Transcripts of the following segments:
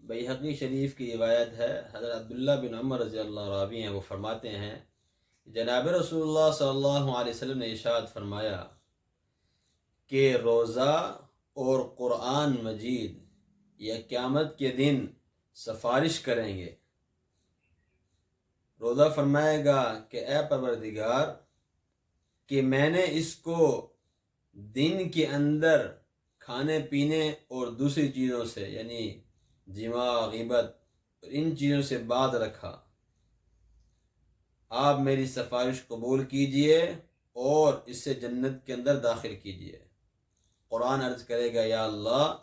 بیہقی شریف کی روایت ہے، حضرت عبداللہ بن عمر رضی اللہ راوی ہیں، وہ فرماتے ہیں جناب رسول اللہ صلی اللہ علیہ وسلم نے ارشاد فرمایا کہ روزہ اور قرآن مجید یہ قیامت کے دن سفارش کریں گے۔ روزہ فرمائے گا کہ اے پروردگار کہ میں نے اس کو دن کے اندر کھانے پینے اور دوسری چیزوں سے یعنی جماع، غیبت اور ان چیزوں سے باز رکھا، آپ میری سفارش قبول کیجئے اور اس سے جنت کے اندر داخل کیجئے۔ قرآن عرض کرے گا یا اللہ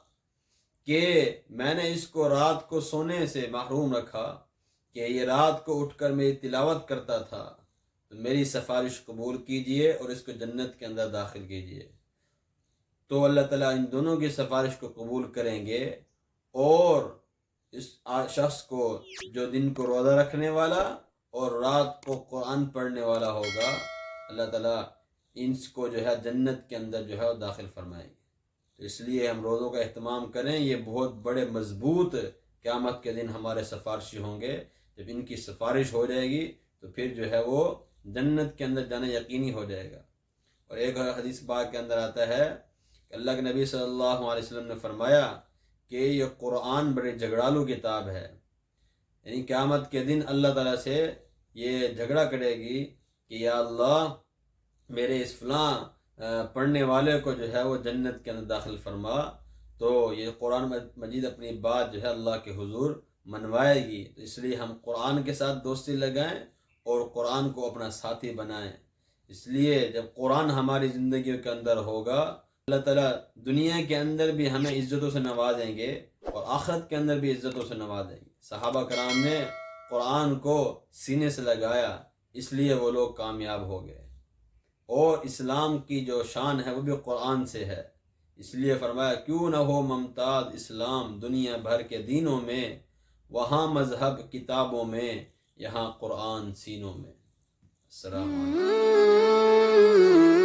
کہ میں نے اس کو رات کو سونے سے محروم رکھا کہ یہ رات کو اٹھ کر میری تلاوت کرتا تھا، تو میری سفارش قبول کیجئے اور اس کو جنت کے اندر داخل کیجئے۔ تو اللہ تعالیٰ ان دونوں کی سفارش کو قبول کریں گے، اور اس شخص کو جو دن کو روزہ رکھنے والا اور رات کو قرآن پڑھنے والا ہوگا، اللہ تعالیٰ ان کو جو ہے جنت کے اندر جو ہے وہ داخل فرمائیں گے۔ تو اس لیے ہم روزوں کا اہتمام کریں، یہ بہت بڑے مضبوط قیامت کے دن ہمارے سفارشی ہوں گے۔ جب ان کی سفارش ہو جائے گی تو پھر جو ہے وہ جنت کے اندر جانا یقینی ہو جائے گا۔ اور ایک حدیث پاک کے اندر آتا ہے کہ اللہ کے نبی صلی اللہ علیہ وسلم نے فرمایا کہ یہ قرآن بڑی جھگڑالو کتاب ہے، یعنی قیامت کے دن اللہ تعالیٰ سے یہ جھگڑا کرے گی کہ یا اللہ میرے اس فلاں پڑھنے والے کو جو ہے وہ جنت کے اندر داخل فرما۔ تو یہ قرآن مجید اپنی بات جو ہے اللہ کے حضور منوائے گی۔ تو اس لیے ہم قرآن کے ساتھ دوستی لگائیں اور قرآن کو اپنا ساتھی بنائیں۔ اس لیے جب قرآن ہماری زندگیوں کے اندر ہوگا، اللہ تعالیٰ دنیا کے اندر بھی ہمیں عزتوں سے نوازیں گے اور آخرت کے اندر بھی عزتوں سے نوازیں گے۔ صحابہ کرام نے قرآن کو سینے سے لگایا، اس لیے وہ لوگ کامیاب ہو گئے، اور اسلام کی جو شان ہے وہ بھی قرآن سے ہے۔ اس لیے فرمایا کیوں نہ ہو ممتاز اسلام دنیا بھر کے دینوں میں، وہاں مذہب کتابوں میں، یہاں قرآن سینوں میں۔ السلام علیکم۔